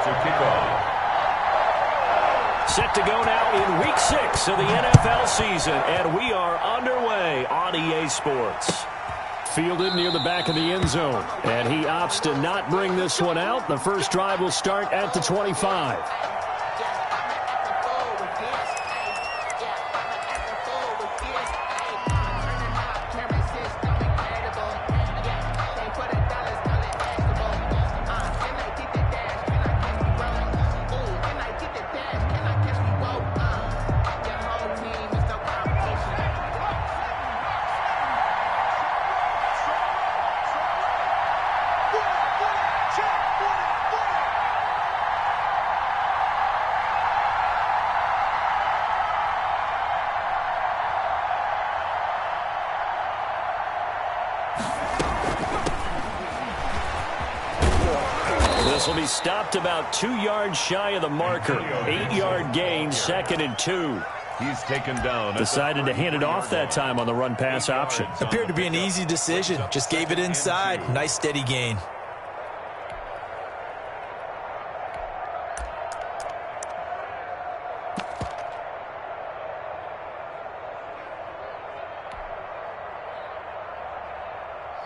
to kick off. Set to go now in Week 6 of the NFL season, and we are underway on EA Sports. Fielded near the back of the end zone, and he opts to not bring this one out. The first drive will start at the 25. This will be stopped about 2 yards shy of the marker. 8-yard gain, 2nd and 2. He's taken down. Decided to hand it off that time on the run-pass option. Appeared to be an easy decision. Just gave it inside. Nice steady gain.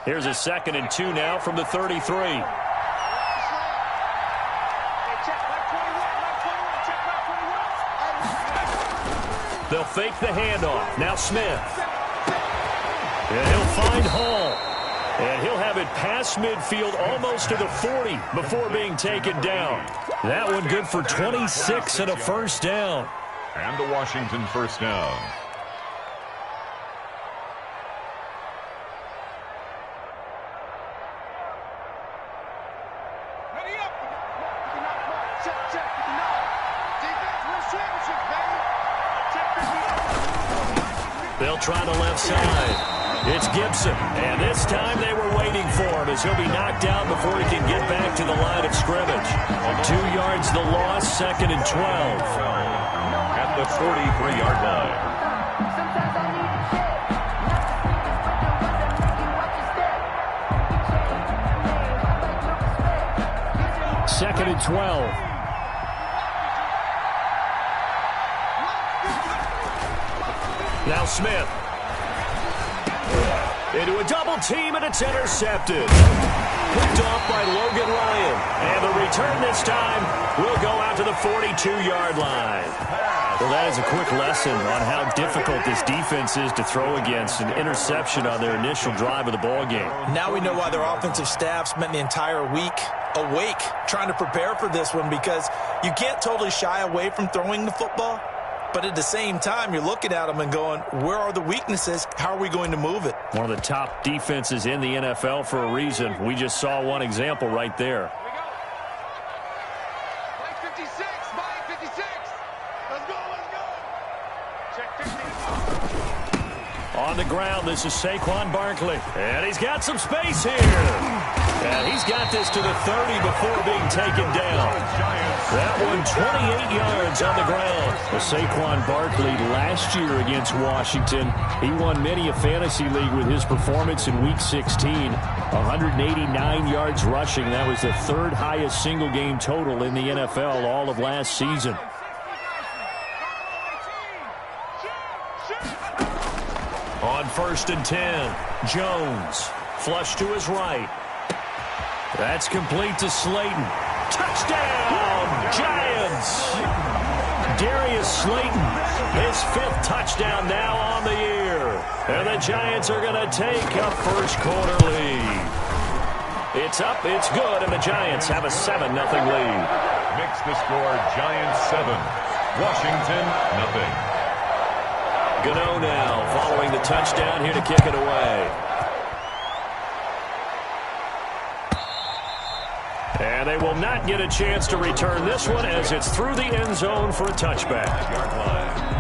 Here's a 2nd and 2 now from the 33. They'll fake the handoff. Now Smith. And he'll find Hall. And he'll have it past midfield almost to the 40 before being taken down. That one good for 26 and a first down. And the Washington first down. They'll try the left side. It's Gibson. And this time they were waiting for him as he'll be knocked down before he can get back to the line of scrimmage. 2 yards the loss, 2nd and 12. At the 43-yard line. Second and 12. Now Smith. Into a double team, and it's intercepted. Picked off by Logan Ryan. And the return this time will go out to the 42-yard line. Well, that is a quick lesson on how difficult this defense is to throw against. An interception on their initial drive of the ball game. Now we know why their offensive staff spent the entire week awake trying to prepare for this one, because you can't totally shy away from throwing the football. But at the same time, you're looking at them and going, where are the weaknesses? How are we going to move it? One of the top defenses in the NFL for a reason. We just saw one example right there. Play 56, Mike, 56. Let's go, let's go. Check 50. On the ground, this is Saquon Barkley. And he's got some space here. And he's got this to the 30 before being taken down. That one 28 yards on the ground. Well, Saquon Barkley last year against Washington, he won many a fantasy league with his performance in Week 16. 189 yards rushing. That was the 3rd highest single game total in the NFL all of last season. On 1st and 10, Jones. Flush to his right. That's complete to Slayton. Touchdown, Giants! Darius Slayton, his 5th touchdown now on the year. And the Giants are going to take a first quarter lead. It's up, it's good, and the Giants have a 7-0 lead. Makes the score Giants 7, Washington nothing. Gano now following the touchdown here to kick it away. And they will not get a chance to return this one as it's through the end zone for a touchback. Yard line.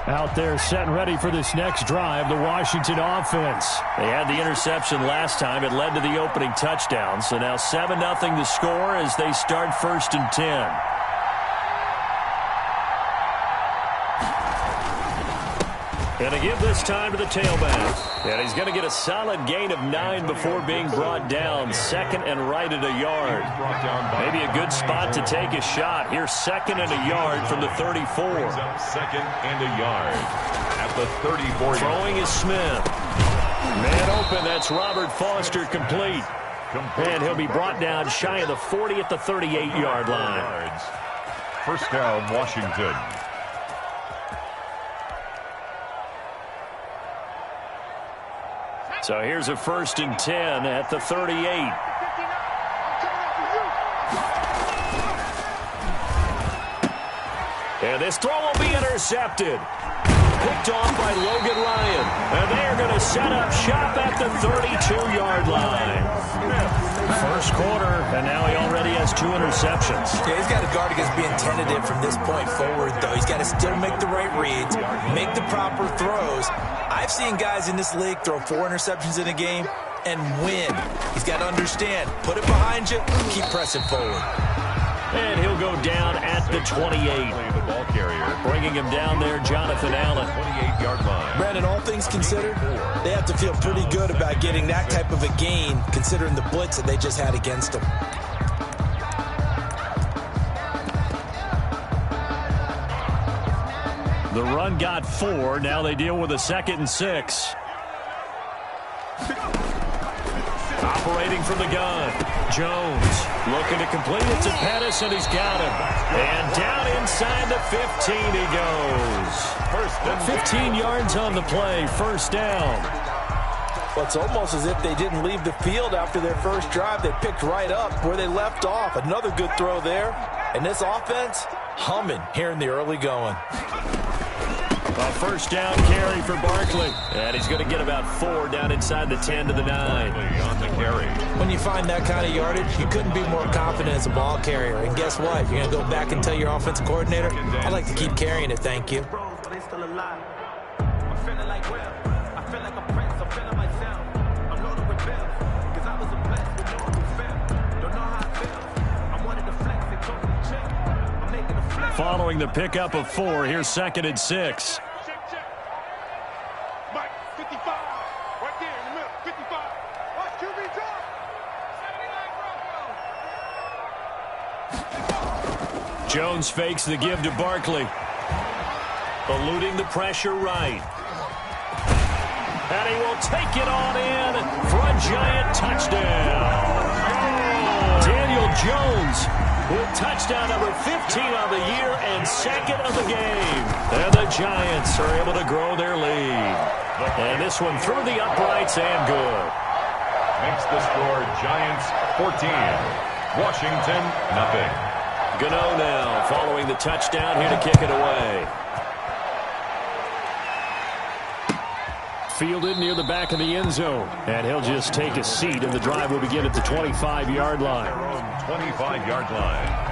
Out there set and ready for this next drive, the Washington offense. They had the interception last time. It led to the opening touchdown. So now 7-0 the score as they start 1st and 10. And to give this time to the tailback. And he's going to get a solid gain of 9 before being brought down. 2nd and right at a yard. Maybe a good spot to take a shot. Here's 2nd and a yard from the 34. 2nd and a yard at the 34. Throwing is Smith. Man open, that's Robert Foster complete. And he'll be brought down shy of the 40 at the 38-yard line. First down, Washington. So here's a 1st and 10 at the 38. And this throw will be intercepted. Picked off by Logan Ryan. And they're going to set up shop at the 32-yard line. First quarter, and now he already has 2 interceptions. Yeah, he's got to guard against being tentative from this point forward, though. He's got to still make the right reads, make the proper throws. I've seen guys in this league throw 4 interceptions in a game and win. He's got to understand, put it behind you, keep pressing forward. And he'll go down at the 28. The ball carrier. Bringing him down there, Jonathan Allen. 28-yard line. Brandon, all things considered, they have to feel pretty good about getting that type of a gain, considering the blitz that they just had against them. The run got 4. Now they deal with a 2nd and 6. Operating from the gun. Jones looking to complete it to Pettis, and he's got him. And down inside the 15 he goes. 15 yards on the play. First down. Well, it's almost as if they didn't leave the field after their first drive. They picked right up where they left off. Another good throw there. And this offense, humming here in the early going. A first down carry for Barkley. And he's going to get about 4 down inside the 10 to the 9. On the carry. When you find that kind of yardage, you couldn't be more confident as a ball carrier. And guess what? You're going to go back and tell your offensive coordinator, I'd like to keep carrying it, thank you. Following the pickup of 4, here's 2nd and 6. Mike, 55. Right there in the middle. 55. Watch QB drop. Jones fakes the give to Barkley. Eluding the pressure right. And he will take it on in for a giant touchdown. Daniel Jones with touchdown number 15 on the year and 2nd of the game. And the Giants are able to grow their lead. And this one through the uprights and good. Makes the score Giants 14. Washington nothing. Gano now following the touchdown here to kick it away. Fielded near the back of the end zone. And he'll just take a seat, and the drive will begin at the 25-yard line. 25-yard line.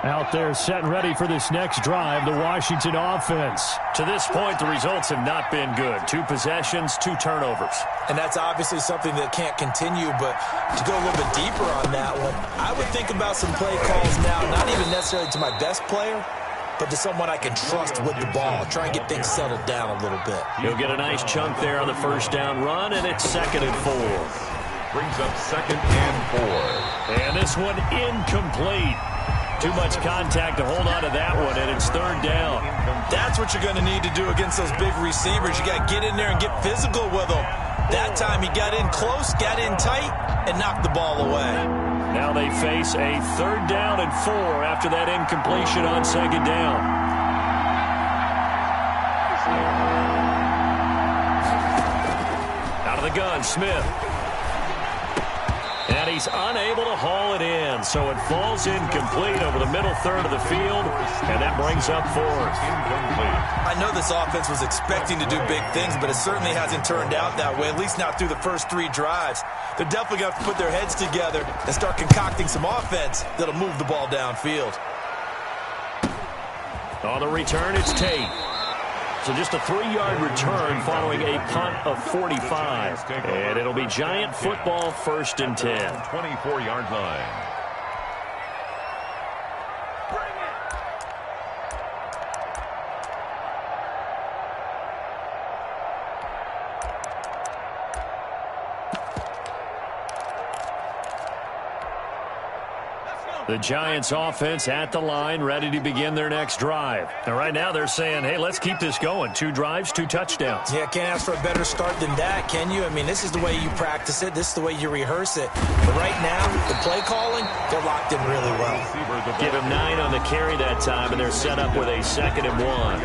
Out there set and ready for this next drive, the Washington offense. To this point, the results have not been good. 2 possessions, 2 turnovers. And that's obviously something that can't continue, but to go a little bit deeper on that one, I would think about some play calls now, not even necessarily to my best player, but to someone I can trust with the ball. Try and get things settled down a little bit. He'll get a nice chunk there on the first down run, and it's 2nd and 4. Brings up 2nd and 4. And this one incomplete. Too much contact to hold on to that one, and it's 3rd down. That's what you're going to need to do against those big receivers. You got to get in there and get physical with them. That time he got in close, got in tight, and knocked the ball away. Now they face a 3rd down and 4 after that incompletion on 2nd down. Out of the gun, Smith. And he's unable to haul it in, so it falls incomplete over the middle third of the field, and that brings up fourth. Incomplete. I know this offense was expecting to do big things, but it certainly hasn't turned out that way, at least not through the first 3 drives. They're definitely going to have to put their heads together and start concocting some offense that'll move the ball downfield. On the return, it's Tate. So just a 3-yard return following a punt of 45. And it'll be Giant football, 1st and 10. 24-yard line. The Giants offense at the line, ready to begin their next drive. And right now they're saying, hey, let's keep this going. 2 drives, 2 touchdowns. Yeah, can't ask for a better start than that, can you? I mean, this is the way you practice it. This is the way you rehearse it. But right now, the play calling, they're locked in really well. Give him 9 on the carry that time, and they're set up with a 2nd and 1.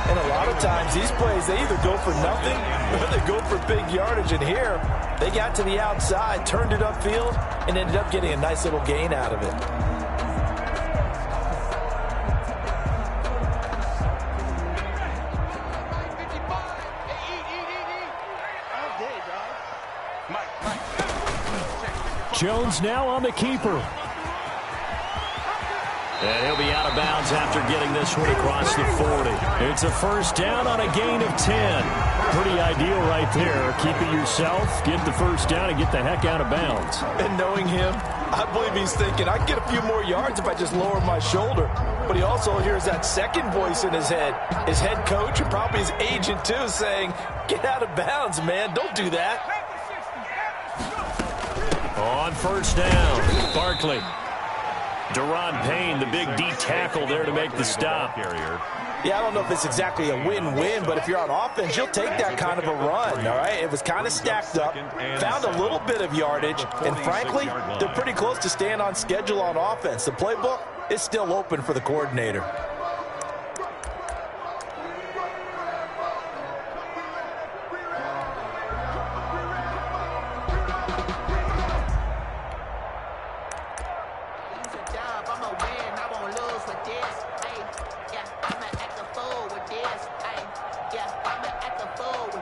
And a lot of times, these plays, they either go for nothing or they go for big yardage. And here, they got to the outside, turned it upfield, and ended up getting a nice little gain out of it. Jones now on the keeper. And he'll be out of bounds after getting this one across the 40. It's a 1st down on a gain of 10. Pretty ideal right there. Keep it yourself, get the 1st down, and get the heck out of bounds. And knowing him, I believe he's thinking, I can get a few more yards if I just lower my shoulder. But he also hears that second voice in his head. His head coach and probably his agent, too, saying, get out of bounds, man. Don't do that. On 1st down, Barkley. Deron Payne, the big D tackle there to make the stop. Yeah, I don't know if it's exactly a win-win, but if you're on offense, you'll take that kind of a run, all right? It was kind of stacked up, found a little bit of yardage, and frankly, they're pretty close to staying on schedule on offense. The playbook is still open for the coordinator.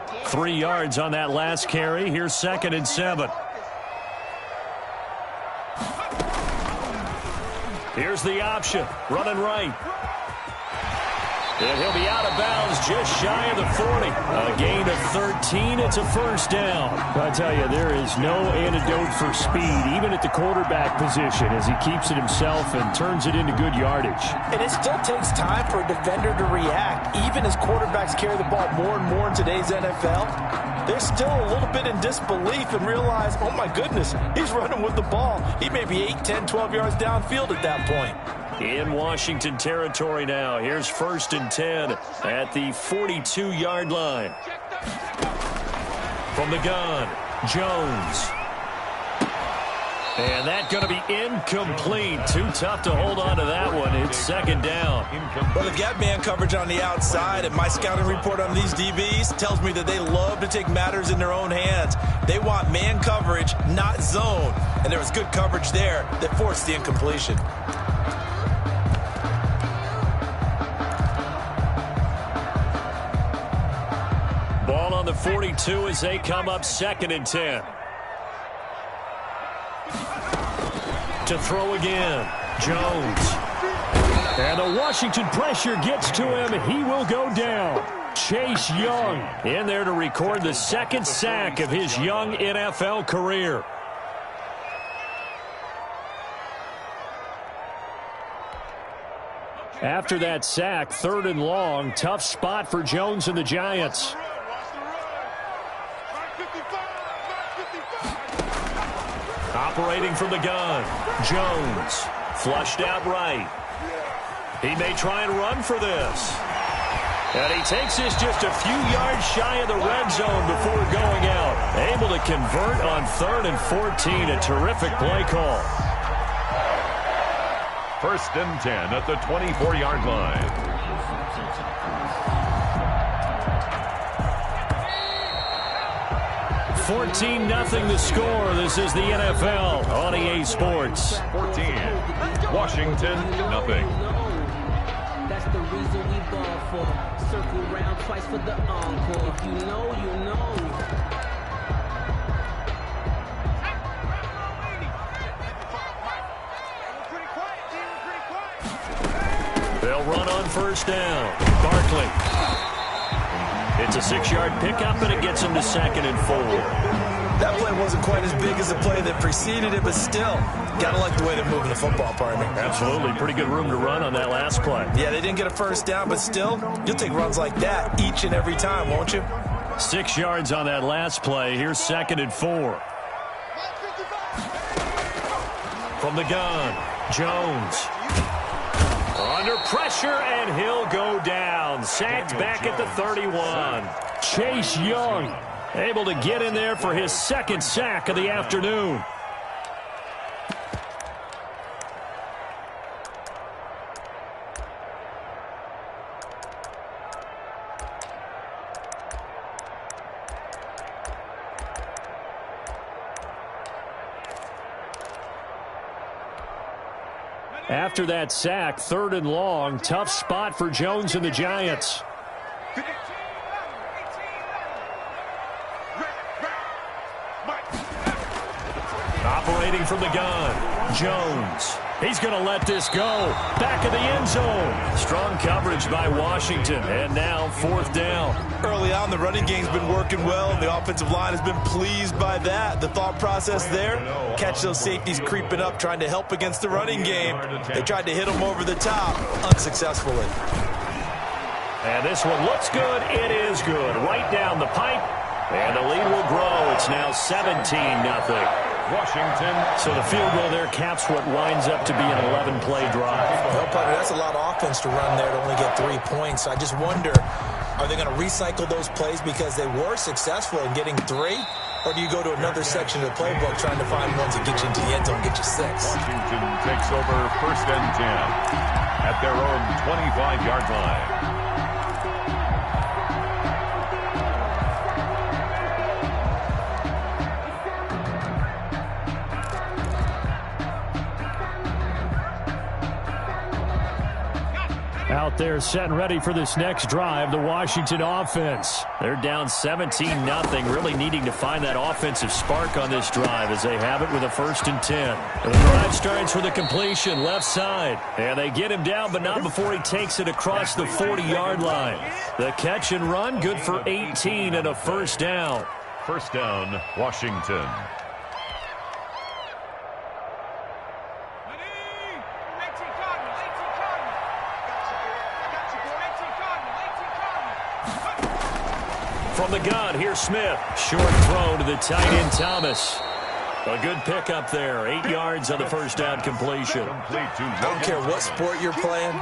Yeah, 3 yards on that last carry. Here's 2nd and 7. Here's the option. Running right. And he'll be out of bounds just shy of the 40. A gain of 13. It's a 1st down. I tell you, there is no antidote for speed, even at the quarterback position, as he keeps it himself and turns it into good yardage. And it still takes time for a defender to react. Even as quarterbacks carry the ball more and more in today's NFL, they're still a little bit in disbelief and realize, oh my goodness, he's running with the ball. He may be 8, 10, 12 yards downfield at that point. In Washington territory now. Here's 1st and 10 at the 42-yard line. From the gun, Jones. And that's going to be incomplete. Too tough to hold on to that one. It's 2nd down. Well, they've got man coverage on the outside, and my scouting report on these DBs tells me that they love to take matters in their own hands. They want man coverage, not zone. And there was good coverage there that forced the incompletion. Ball on the 42 as they come up 2nd and 10. To throw again, Jones. And the Washington pressure gets to him. He will go down. Chase Young in there to record the 2nd sack of his young NFL career. After that sack, 3rd and long, tough spot for Jones and the Giants. Operating from the gun, Jones, flushed out right. He may try and run for this. And he takes this just a few yards shy of the red zone before going out. Able to convert on 3rd and 14, a terrific play call. 1st and 10 at the 24-yard line. 14-0 the score. This is the NFL on EA Sports. 14. Washington, nothing. That's the reason we ball for. Circle round twice for the encore. If you know, you know. They'll run on first down. Barkley. It's a 6-yard pickup, and it gets him to 2nd and 4. That play wasn't quite as big as the play that preceded it, but still, gotta like the way they're moving the football, partner. Absolutely. Pretty good room to run on that last play. Yeah, they didn't get a first down, but still, you'll take runs like that each and every time, won't you? 6 yards on that last play. Here's 2nd and 4. From the gun, Jones. Under pressure, and he'll go down. Sacked back at the 31. Chase Young able to get in there for his 2nd sack of the afternoon. After that sack, 3rd and long, tough spot for Jones and the Giants. Operating from the gun, Jones. He's going to let this go. Back of the end zone. Strong coverage by Washington, and now 4th down. Early on, the running game's been working well, and the offensive line has been pleased by that. The thought process there, catch those safeties creeping up, trying to help against the running game. They tried to hit them over the top, unsuccessfully. And this one looks good. It is good. Right down the pipe, and the lead will grow. It's now 17-0. Washington. So the field goal there caps what winds up to be an 11-play drive. Well, partner, that's a lot of offense to run there to only get 3 points. I just wonder, are they going to recycle those plays because they were successful in getting 3? Or do you go to another section of the playbook trying to find ones that get you into the end zone, get you 6? Washington takes over 1st and 10 at their own 25-yard line. Out there set and ready for this next drive, the Washington offense. They're down 17-0, really needing to find that offensive spark on this drive as they have it with a 1st and 10. The drive starts with a completion left side. And they get him down, but not before he takes it across the 40-yard line. The catch and run, good for 18 and a 1st down. 1st down, Washington. From the gun, here's Smith. Short throw to the tight end, Thomas. A good pickup there. 8 yards on the 1st down completion. I don't care what sport you're playing.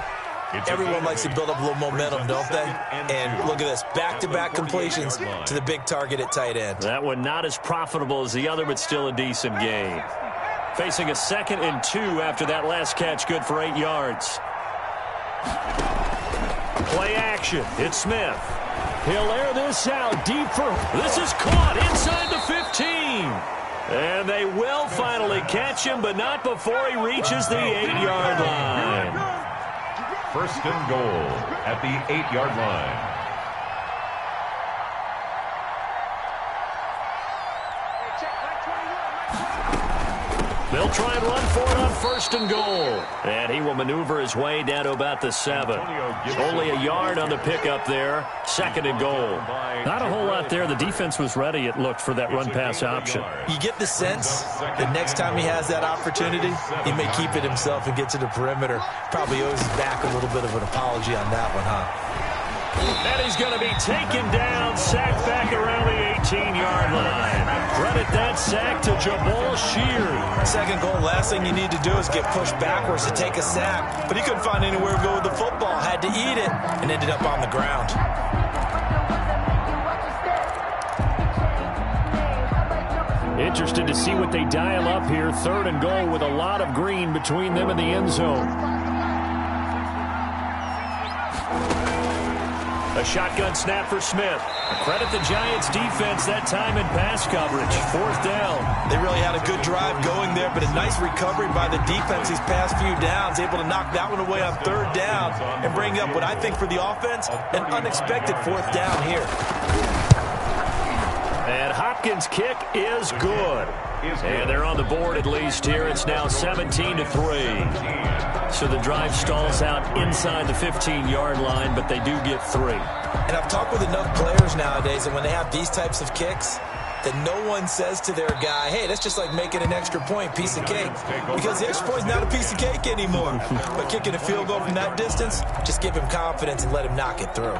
Everyone likes to build up a little momentum, don't they? And look at this. Back-to-back completions to the big target at tight end. That one not as profitable as the other, but still a decent gain. Facing a 2nd and 2 after that last catch. Good for 8 yards. Play action. It's Smith. He'll air this out deep for... This is caught inside the 15. And they will finally catch him, but not before he reaches the 8-yard line. 1st and goal at the 8-yard line. They'll try and run for it on 1st and goal. And he will maneuver his way down to about the 7. Only a yard on the pickup there. 2nd and goal. Not a whole lot there. The defense was ready, it looked, for that run-pass option. You get the sense that next time he has that opportunity, he may keep it himself and get to the perimeter. Probably owes his back a little bit of an apology on that one, huh? And he's going to be taken down, sacked back around the 18-yard line. Credit that sack to Jamal Sheard. 2nd goal, last thing you need to do is get pushed backwards to take a sack. But he couldn't find anywhere to go with the football, had to eat it, and ended up on the ground. Interested to see what they dial up here. 3rd and goal with a lot of green between them and the end zone. A shotgun snap for Smith. Credit the Giants defense that time in pass coverage. 4th down. They really had a good drive going there, but a nice recovery by the defense these past few downs, able to knock that one away on 3rd down and bring up what I think for the offense, an unexpected 4th down here. And Hopkins' kick is good. And they're on the board at least here. It's now 17-3. So the drive stalls out inside the 15-yard line, but they do get 3. And I've talked with enough players nowadays that when they have these types of kicks, that no one says to their guy, hey, that's just like making an extra point, piece of cake. Because the extra point is not a piece of cake anymore. But kicking a field goal from that distance, just give him confidence and let him knock it through.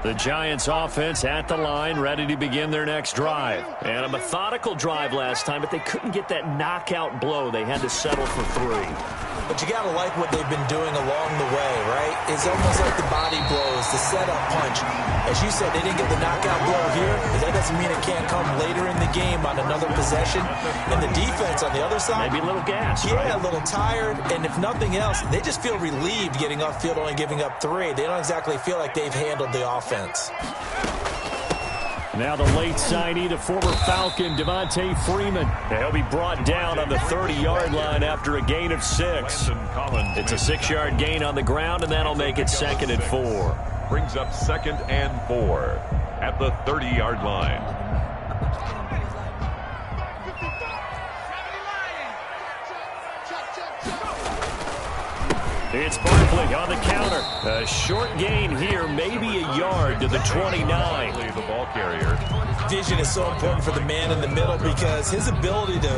The Giants offense at the line, ready to begin their next drive. And a methodical drive last time, but they couldn't get that knockout blow. They had to settle for 3. But you got to like what they've been doing along the way, right? It's almost like the body blows, the setup punch. As you said, they didn't get the knockout blow here, but that doesn't mean it can't come later in the game on another possession. And the defense on the other side, maybe a little gas, yeah, right? A little tired. And if nothing else, they just feel relieved getting off field, only giving up 3. They don't exactly feel like they've handled the offense. Now the late signee, the former Falcon, Devontae Freeman. He'll be brought down on the 30-yard line after a gain of 6. It's a 6-yard gain on the ground, and that'll make it 2nd and 4. Brings up 2nd and 4 at the 30-yard line. It's Barkley on the counter. A short gain here, maybe a yard to the 29. The ball carrier. Vision is so important for the man in the middle because his ability to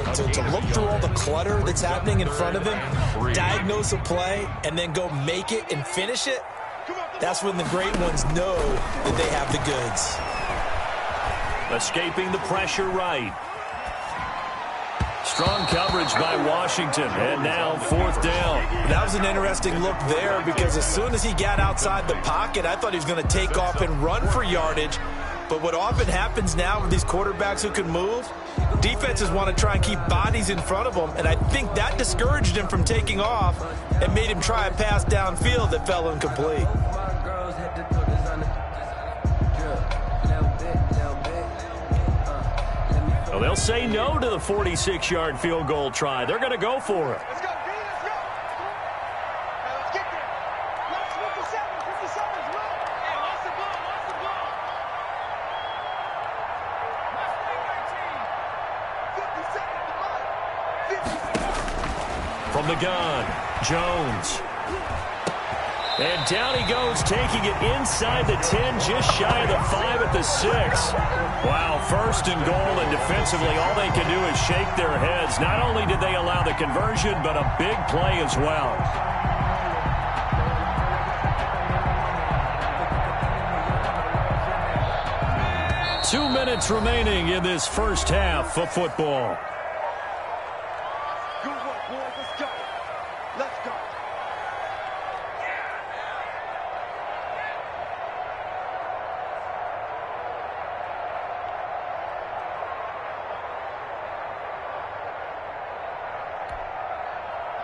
look through all the clutter that's happening in front of him, diagnose a play, and then go make it and finish it, that's when the great ones know that they have the goods. Escaping the pressure right. Strong coverage by Washington, and now 4th down. That was an interesting look there because as soon as he got outside the pocket, I thought he was going to take off and run for yardage. But what often happens now with these quarterbacks who can move, defenses want to try and keep bodies in front of them, and I think that discouraged him from taking off and made him try a pass downfield that fell incomplete. Well, they'll say no to the 46-yard field goal try. They're going to go for it. Let's go, D. Let's go. Let's get there. Let's 57. 57 is low. Hey, lost the ball. Lost the ball. Let's play 19. 57 the ball. 57. From the gun, Jones. And down he goes, taking it inside the 10, just shy of the 5 at the 6. Wow, 1st and goal, and defensively all they can do is shake their heads. Not only did they allow the conversion, but a big play as well. Two minutes remaining in this first half of football. Good work, boys. Let's go. Let's go.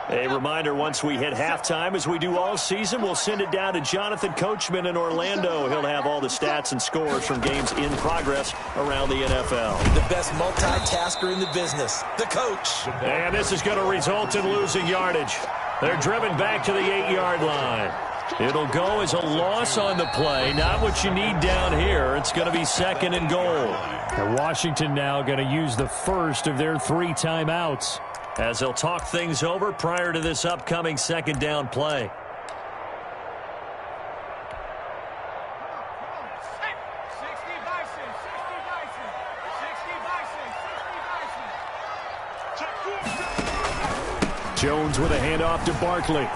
A reminder, once we hit halftime, as we do all season, we'll send it down to Jonathan Coachman in Orlando. He'll have all the stats and scores from games in progress around the NFL. The best multitasker in the business, the coach. And this is going to result in losing yardage. They're driven back to the 8-yard line. It'll go as a loss on the play, not what you need down here. It's going to be 2nd and goal. And Washington now going to use the first of their 3 timeouts, as they'll talk things over prior to this upcoming 2nd down play. Jones with a handoff to Barkley.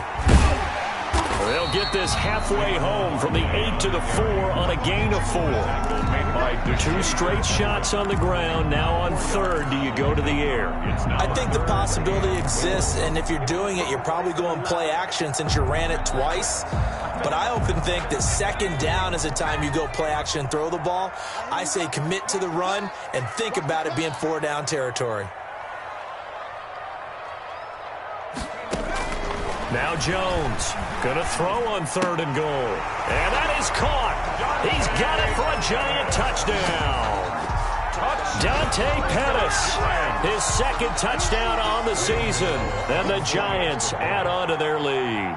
They'll get this halfway home from the 8 to the 4 on a gain of 4. 2 straight shots on the ground. Now on third, do you go to the air? I think the possibility exists, and if you're doing it, you're probably going play action since you ran it twice. But I often think that second down is the time you go play action and throw the ball. I say commit to the run and think about it being 4-down territory. Now Jones going to throw on third and goal. And that is caught. He's got it for a Giant touchdown. Dante Pettis, his second touchdown on the season. And the Giants add on to their lead.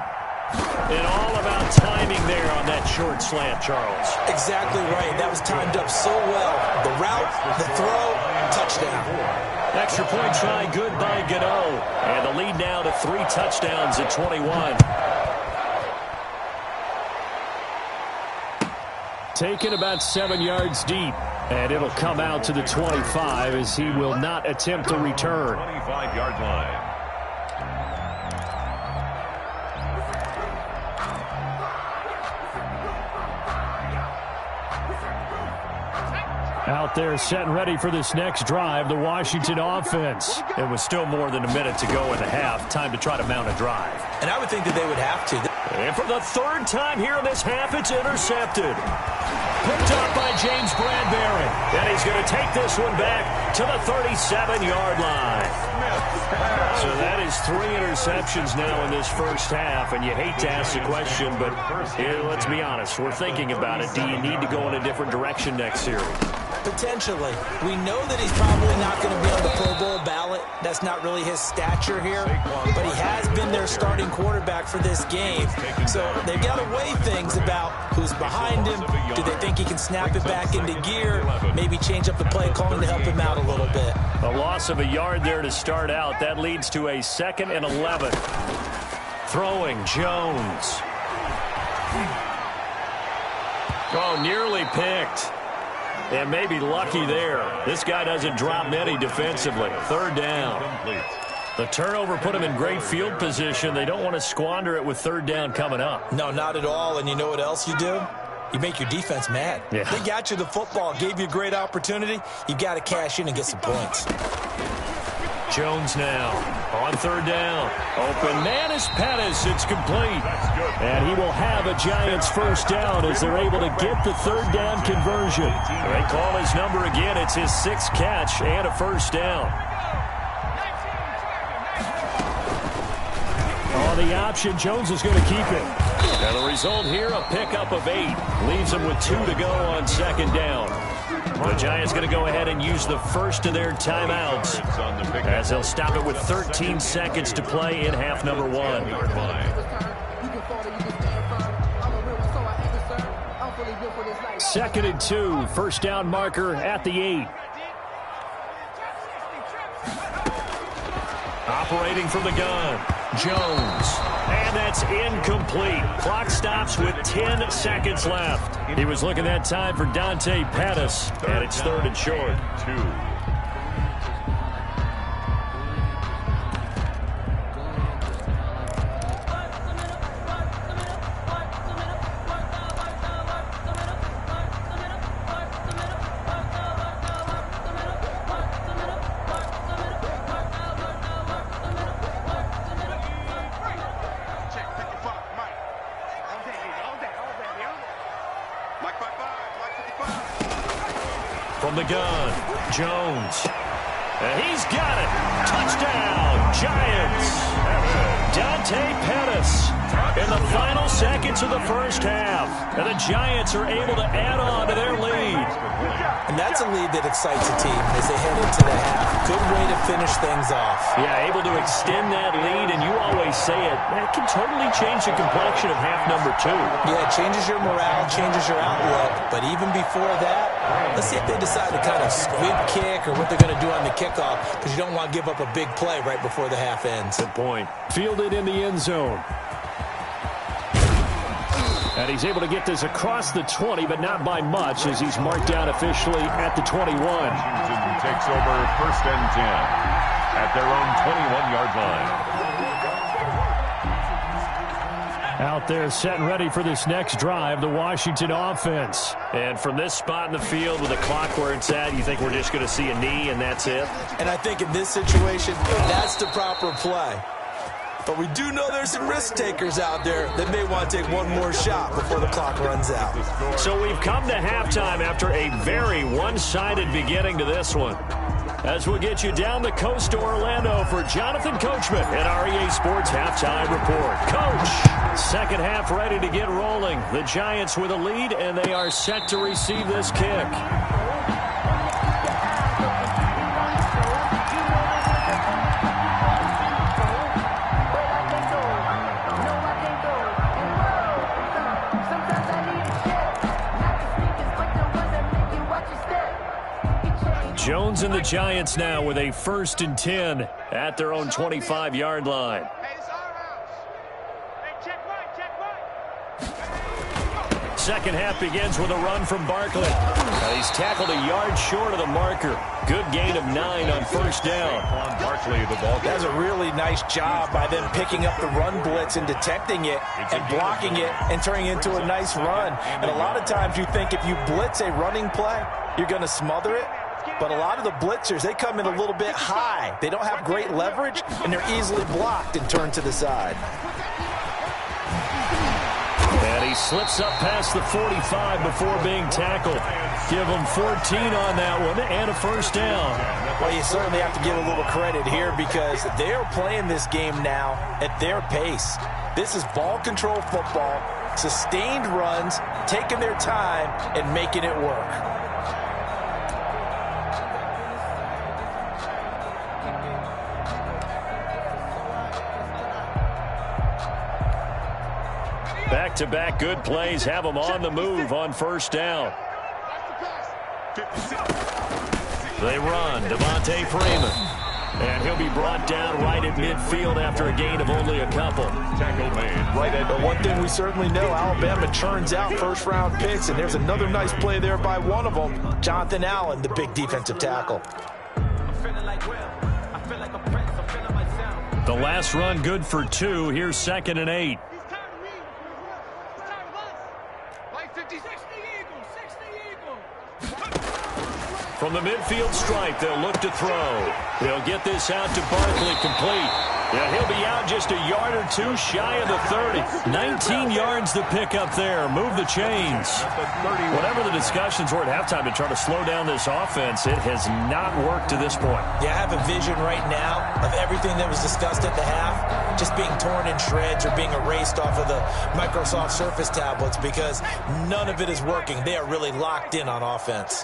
And all about timing there on that short slant, Charles. Exactly right. That was timed up so well. The route, the throw, touchdown. Extra point try good by Gano. And the lead now to 3 touchdowns at 21. Taken about 7 yards deep. And it'll come out to the 25 as he will not attempt to return. 25-yard line. Out there set and ready for this next drive, the Washington offense. It was still more than a minute to go in the half. Time to try to mount a drive. And I would think that they would have to. And for the third time here in this half, it's intercepted. Picked up by James Bradbury. And he's going to take this one back to the 37-yard line. So that is 3 interceptions now in this first half. And you hate to ask the question, but here, let's be honest. We're thinking about it. Do you need to go in a different direction next series? Potentially. We know that he's probably not going to be on the Pro Bowl ballot. That's not really his stature here. But he has been their starting quarterback for this game. So they've got to weigh things about who's behind him. Do they think he can snap it back into gear? Maybe change up the play calling to help him out a little bit. A loss of a yard there to start out. That leads to a 2nd and 11. Throwing Jones. Oh, nearly picked. And maybe lucky there. This guy doesn't drop many defensively. 3rd down. The turnover put him in great field position. They don't want to squander it with 3rd down coming up. No, not at all. And you know what else you do? You make your defense mad. Yeah. They got you the football, gave you a great opportunity. You've got to cash in and get some points. Jones now on 3rd down. Open man is Pettis. It's complete. And he will have a Giants first down as they're able to get the 3rd down conversion. They call his number again. It's his 6th catch and a first down. On the option, Jones is going to keep it. And the result here, a pickup of 8. Leaves them with 2 to go on 2nd down. The Giants going to go ahead and use the first of their timeouts as they'll stop it with 13 seconds to play in half number 1. 2nd and 2, first down marker at the 8. Operating from the gun, Jones. And that's incomplete. Clock stops with 10 seconds left. He was looking that time for Dante Pettis, and it's 3rd and short. 2. From the gun, Jones. And he's got it. Touchdown, Giants. Dante Pettis in the final seconds of the first half. And the Giants are able to add on to their lead. And that's a lead that excites a team as they head into the half. Good way to finish things off. Yeah, able to extend that lead, and you always say it, that can totally change the complexion of half number 2. Yeah, it changes your morale, changes your outlook. But even before that, let's see if they decide to kind of squib kick or what they're going to do on the kickoff, because you don't want to give up a big play right before the half ends. Good point. Fielded in the end zone. And he's able to get this across the 20, but not by much, as he's marked down officially at the 21. Washington takes over 1st and 10 at their own 21-yard line. Out there set and ready for this next drive, the Washington offense. And from this spot in the field with the clock where it's at, you think we're just going to see a knee and that's it? And I think in this situation, that's the proper play. But we do know there's some risk takers out there that may want to take one more shot before the clock runs out. So we've come to halftime after a very one-sided beginning to this one. As we'll get you down the coast to Orlando for Jonathan Coachman at REA Sports Halftime Report. Coach, second half ready to get rolling. The Giants with a lead, and they are set to receive this kick. Jones and the Giants now with a 1st and 10 at their own 25-yard line. Hey, it's our house. Hey, check right. Second half begins with a run from Barkley. He's tackled a yard short of the marker. Good gain of 9 on 1st down. Barkley, the ball. That's a really nice job by them picking up the run blitz and detecting it and blocking it and turning it into a nice run. And a lot of times you think if you blitz a running play, you're going to smother it. But a lot of the blitzers, they come in a little bit high. They don't have great leverage, and they're easily blocked and turned to the side. And he slips up past the 45 before being tackled. Give him 14 on that one and a 1st down. Well, you certainly have to give a little credit here because they're playing this game now at their pace. This is ball control football, sustained runs, taking their time, and making it work. Back-to-back good plays have them on the move on 1st down. They run, Devontae Freeman. And he'll be brought down right at midfield after a gain of only a couple. Tackle made right at But one thing we certainly know, Alabama churns out first-round picks, and there's another nice play there by one of them, Jonathan Allen, the big defensive tackle. The last run good for 2. Here's 2nd and 8. From the midfield stripe, they'll look to throw. They'll get this out to Barkley, complete. Yeah, he'll be out just a yard or 2 shy of the 30. 19 yards to pick up there. Move the chains. Whatever the discussions were at halftime to try to slow down this offense, it has not worked to this point. Yeah, I have a vision right now of everything that was discussed at the half just being torn in shreds or being erased off of the Microsoft Surface tablets because none of it is working. They are really locked in on offense.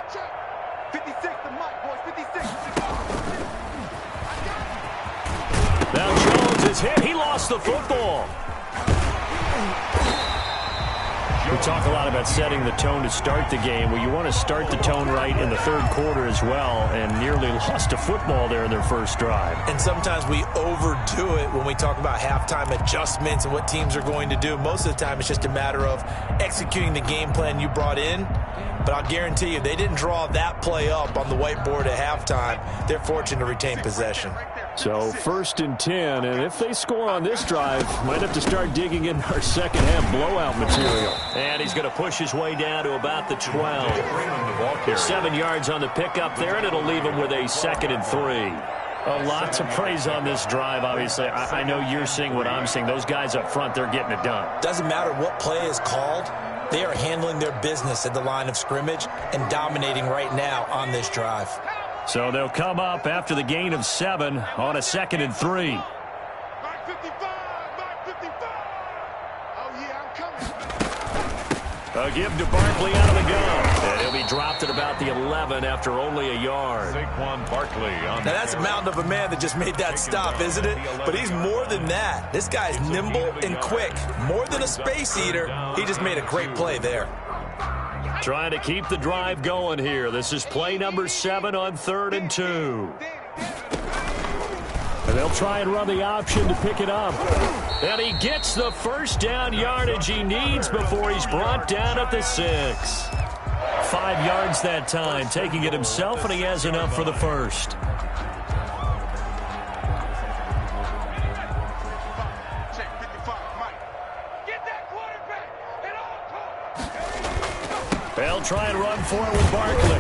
56 to Mike, boys, 56. Now Jones is hit. He lost the football. We talk a lot about setting the tone to start the game. Well, you want to start the tone right in the 3rd quarter as well, and nearly lost a football there in their 1st drive. And sometimes we overdo it when we talk about halftime adjustments and what teams are going to do. Most of the time, it's just a matter of executing the game plan you brought in. But I'll guarantee you, they didn't draw that play up on the whiteboard at halftime. They're fortunate to retain possession. So 1st and 10, and if they score on this drive, might have to start digging in our second half blowout material. And he's going to push his way down to about the 12. 7 yards on the pickup there, and it'll leave him with a 2nd and 3. A lot to praise on this drive, obviously. I know you're seeing what I'm seeing. Those guys up front, they're getting it done. Doesn't matter what play is called. They are handling their business at the line of scrimmage and dominating right now on this drive. So they'll come up after the gain of 7 on a 2nd and 3. Mark 55, Mark 55. Oh, yeah, I'm coming. A give to Barkley out of the gun. And he'll be dropped at about the 11 after only a yard. Saquon Barkley on Now, that's a mountain of a man that just made that stop, isn't it? But he's more than that. This guy's nimble and quick. More than a space eater. He just made a great play there. Trying to keep the drive going here. This is play number 7 on 3rd and 2. And they'll try and run the option to pick it up. And he gets the 1st down yardage he needs before he's brought down at the 6. 5 yards that time, taking it himself, and he has enough for the 1st. Check 55, Mike. Get down. They'll try and run for it with Barkley.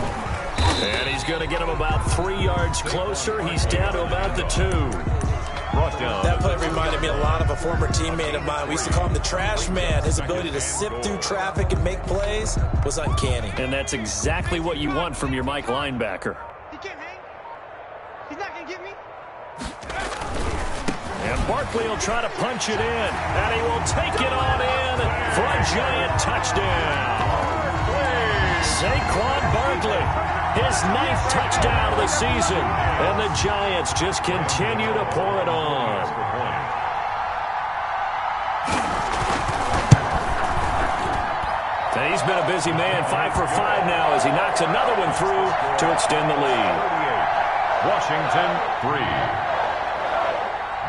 And he's going to get him about 3 yards closer. He's down to about the 2. Brought down. That play reminded me a lot of a former teammate of mine. We used to call him the trash man. His ability to sift through traffic and make plays was uncanny. And that's exactly what you want from your Mike linebacker. He can't hang. He's not going to get me. And Barkley will try to punch it in. And he will take it on in for a Giant touchdown. Saquon Barkley, his 9th touchdown of the season. And the Giants just continue to pour it on. And he's been a busy man, 5 for 5 now as he knocks another one through to extend the lead. Washington 3.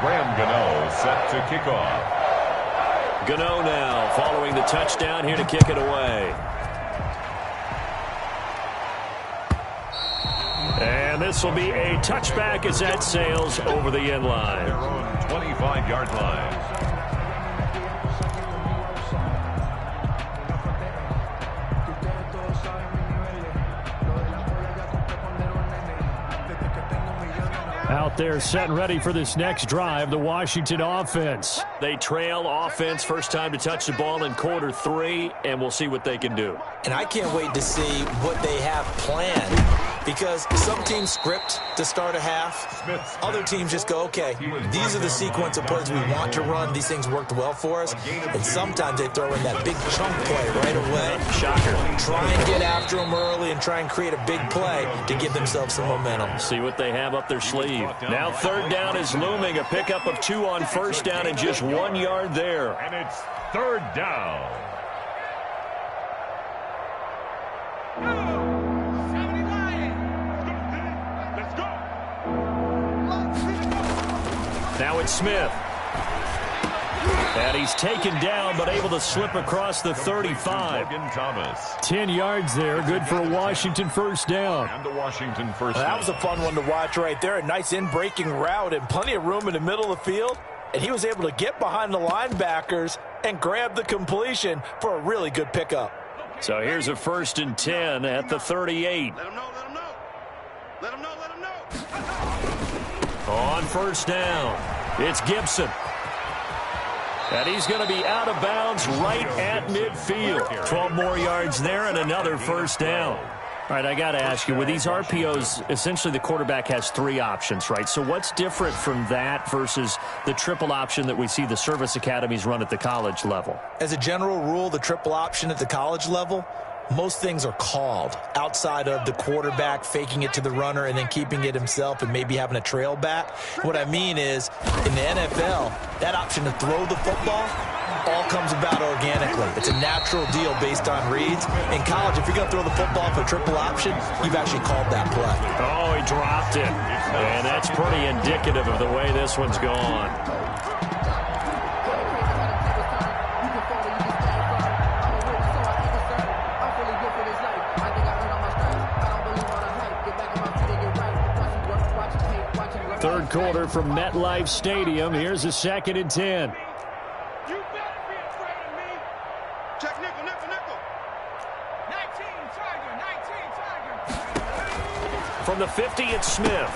Graham Gano set to kick off. Gano now following the touchdown here to kick it away. And this will be a touchback as that sails over the end line. Their own 25-yard line. Out there set and ready for this next drive, the Washington offense. They trail offense, first time to touch the ball in quarter 3, and we'll see what they can do. And I can't wait to see what they have planned, because some teams script to start a half. Other teams just go, okay, these are the sequence of plays we want to run. These things worked well for us. And sometimes they throw in that big chunk play right away. Shocker. Try and get after them early and try and create a big play to give themselves some momentum. See what they have up their sleeve. Now 3rd down is looming. A pickup of 2 on 1st down and just 1 yard there. And it's 3rd down. Let's go. Now it's Smith. And he's taken down but able to slip across the 35. Logan Thomas. 10 yards there, good for a Washington first down. And the Washington first That down. was a fun one to watch right there. A nice in-breaking route and plenty of room in the middle of the field. And he was able to get behind the linebackers and grab the completion for a really good pickup. So here's a 1st and 10 at the 38. Let him know, let him know. Let him know, let him know. On 1st down, it's Gibson. And he's going to be out of bounds right at midfield. 12 more yards there and another 1st down. All right, I got to ask you, with these RPOs, essentially the quarterback has 3 options, right? So what's different from that versus the triple option that we see the service academies run at the college level? As a general rule, the triple option at the college level, most things are called outside of the quarterback faking it to the runner and then keeping it himself and maybe having a trail back. What I mean is, in the NFL, that option to throw the football all comes about organically. It's a natural deal based on reads. In college, if you're going to throw the football for triple option, you've actually called that play. Oh, he dropped it. And that's pretty indicative of the way this one's gone. Third quarter from MetLife Stadium. Here's a 2nd and 10. You better be afraid of me. Check nickel, nickel, nickel. 19, Tiger. From the 50, it's Smith.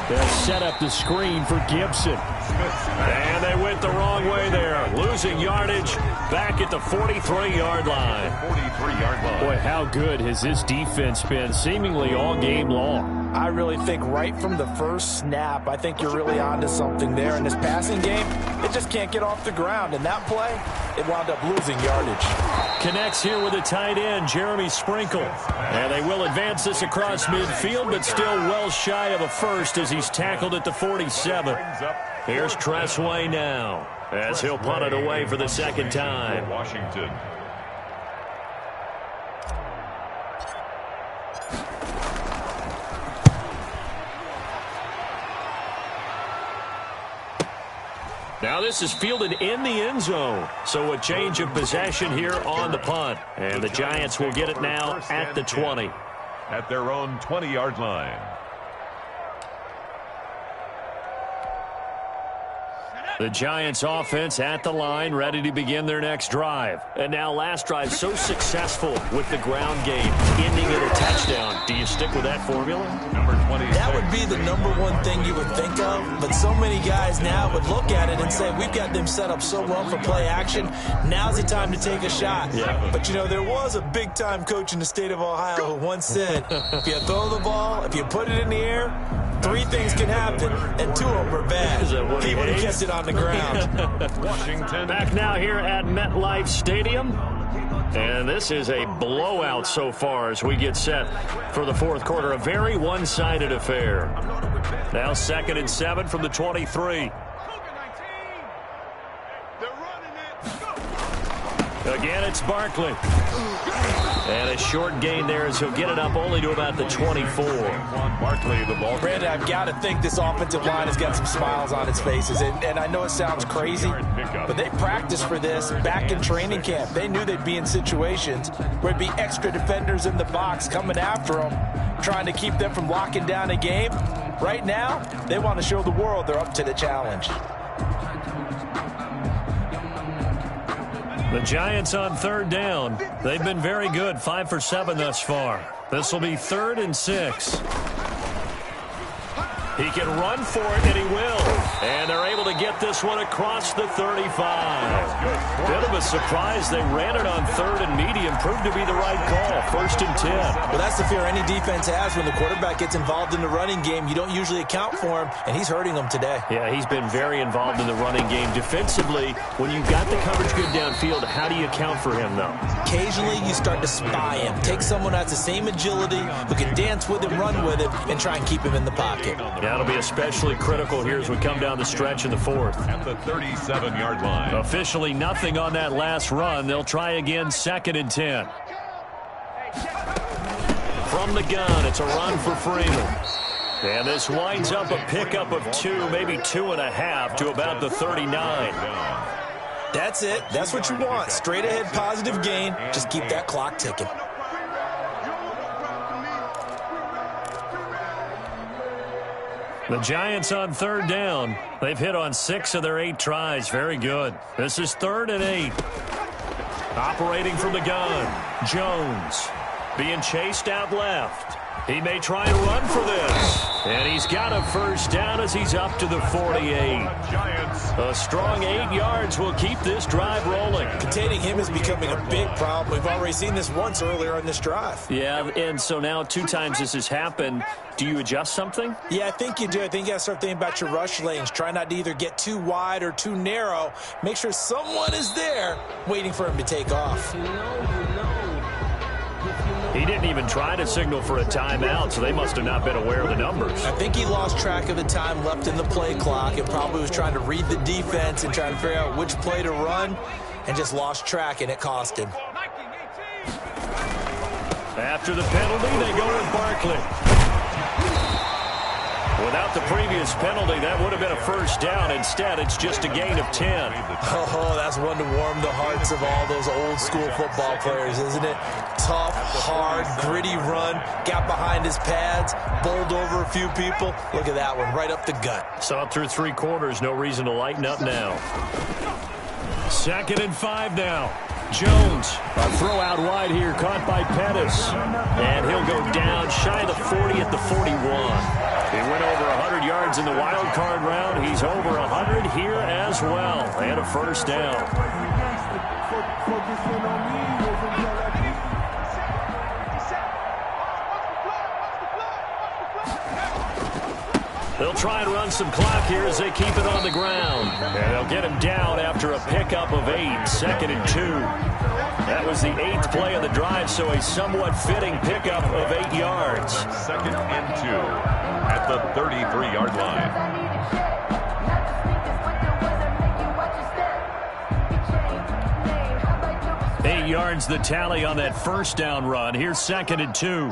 They'll set up the screen for Gibson. And they went the wrong way there. Losing yardage back at the 43-yard line. 43-yard line. Boy, how good has this defense been seemingly all game long? I really think right from the first snap, I think you're really onto something there. In this passing game, it just can't get off the ground. And that play, it wound up losing yardage. Connects here with a tight end, Jeremy Sprinkle. And they will advance this across midfield, but still well shy of a first as he's tackled at the 47. Here's Tressway now as he'll punt it away for the 2nd time. Washington. Now this is fielded in the end zone. So a change of possession here on the punt. And the Giants will get it now at the 20. At their own 20-yard line. The Giants offense at the line, ready to begin their next drive. And now last drive so successful with the ground game, ending in a touchdown. Do you stick with that formula? Number 20. That would be the number one thing you would think of, but so many guys now would look at it and say, we've got them set up so well for play action. Now's the time to take a shot. Yeah. But, you know, there was a big-time coach in the state of Ohio who once said, if you throw the ball, if you put it in the air, 3 things can happen, and 2 of them are bad. He would have kept it on the ground. Washington. Back now here at MetLife Stadium. And this is a blowout so far as we get set for the fourth quarter. A very one-sided affair. Now 2nd and 7 from the 23. Again, it's Barkley. And a short gain there as he'll get it up only to about the 24. Barkley, the ball. Brandon, I've got to think this offensive line has got some smiles on its faces. And I know it sounds crazy, but they practiced for this back in training camp. They knew they'd be in situations where it'd be extra defenders in the box coming after them, trying to keep them from locking down a game. Right now, they want to show the world they're up to the challenge. The Giants on 3rd down. They've been very good, 5 for 7 thus far. This will be 3rd and 6. He can run for it, and he will. And they're able to get this one across the 35. Bit of a surprise. They ran it on 3rd and medium. Proved to be the right call. 1st and 10. Well, that's the fear any defense has when the quarterback gets involved in the running game. You don't usually account for him, and he's hurting them today. Yeah, he's been very involved in the running game. Defensively, when you've got the coverage good downfield, how do you account for him, though? Occasionally, you start to spy him. Take someone who has the same agility, who can dance with him, run with him, and try and keep him in the pocket. That'll be especially critical here as we come down the stretch in the 4th. At the 37-yard line. Officially nothing on that last run. They'll try again, 2nd and 10. From the gun, it's a run for Freeman. And this winds up a pickup of 2, maybe 2.5 to about the 39. That's it. That's what you want. Straight ahead positive gain. Just keep that clock ticking. The Giants on 3rd down. They've hit on 6 of their 8 tries. Very good. This is 3rd and 8. Operating from the gun. Jones being chased out left. He may try and run for this. And he's got a 1st down as he's up to the 48. A strong 8 yards will keep this drive rolling. Containing him is becoming a big problem. We've already seen this once earlier in this drive. Yeah, and so now 2 times this has happened. Do you adjust something? Yeah, I think you do. I think you got to start thinking about your rush lanes. Try not to either get too wide or too narrow. Make sure someone is there waiting for him to take off. He didn't even try to signal for a timeout, so they must have not been aware of the numbers. I think he lost track of the time left in the play clock and probably was trying to read the defense and trying to figure out which play to run and just lost track, and it cost him. After the penalty, they go with Barkley. Without the previous penalty, that would have been a 1st down. Instead, it's just a gain of 10. Oh, that's one to warm the hearts of all those old-school football players, isn't it? Tough, hard, gritty run, got behind his pads, bowled over a few people. Look at that one, right up the gut. Saw through 3 quarters, no reason to lighten up now. 2nd and 5 now. Jones, a throw out wide here, caught by Pettis. And he'll go down shy of the 40 at the 41. He went over 100 yards in the wild card round. He's over 100 here as well. And a 1st down. They'll try and run some clock here as they keep it on the ground. And they'll get him down after a pickup of 8, 2nd and 2. That was the 8th play of the drive, so a somewhat fitting pickup of 8 yards. 2nd and 2 at the 33-yard line. Eight yards the tally on that 1st down run. Here's 2nd and 2.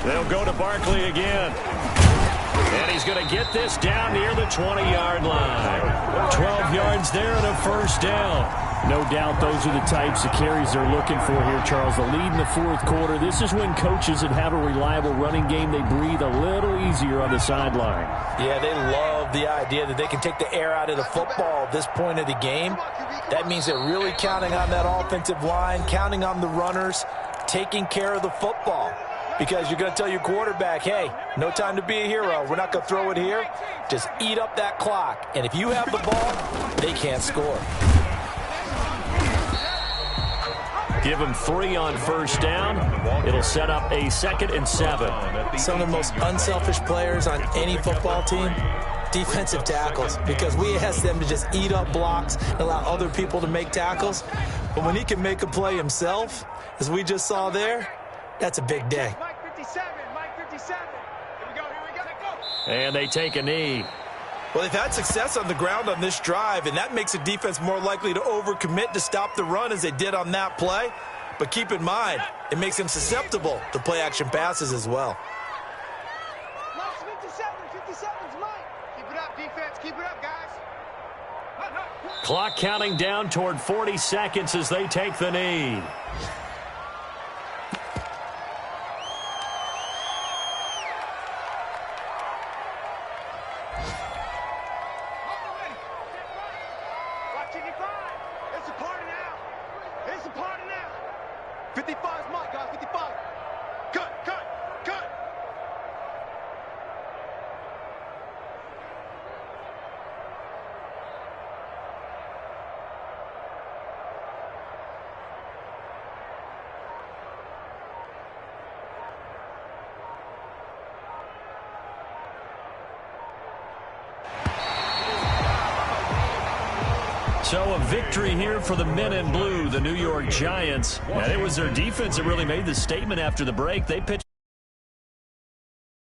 They'll go to Barkley again. And he's going to get this down near the 20-yard line. 12 yards there and a 1st down. No doubt those are the types of carries they're looking for here, Charles. The lead in the fourth quarter. This is when coaches that have a reliable running game, they breathe a little easier on the sideline. Yeah, they love the idea that they can take the air out of the football at this point of the game. That means they're really counting on that offensive line, counting on the runners, taking care of the football. Because you're going to tell your quarterback, hey, no time to be a hero. We're not going to throw it here. Just eat up that clock. And if you have the ball, they can't score. Give him 3 on first down. It'll set up a 2nd and 7. Some of the most unselfish players on any football team, defensive tackles, because we ask them to just eat up blocks and allow other people to make tackles. But when he can make a play himself, as we just saw there, that's a big day. Mike 57, Mike 57. Here we go, go. And they take a knee. Well, they've had success on the ground on this drive, and that makes a defense more likely to overcommit to stop the run as they did on that play. But keep in mind, it makes them susceptible to play-action passes as well. Mike's 57, 57's Mike. Keep it up, defense. Keep it up, guys. Clock counting down toward 40 seconds as they take the knee. Watch 55. It's a party now. It's a party now. 55 is Mike, guys. 55. Cut, cut, cut. So a victory here for the men in blue, the New York Giants. And it was their defense that really made the statement after the break. They pitched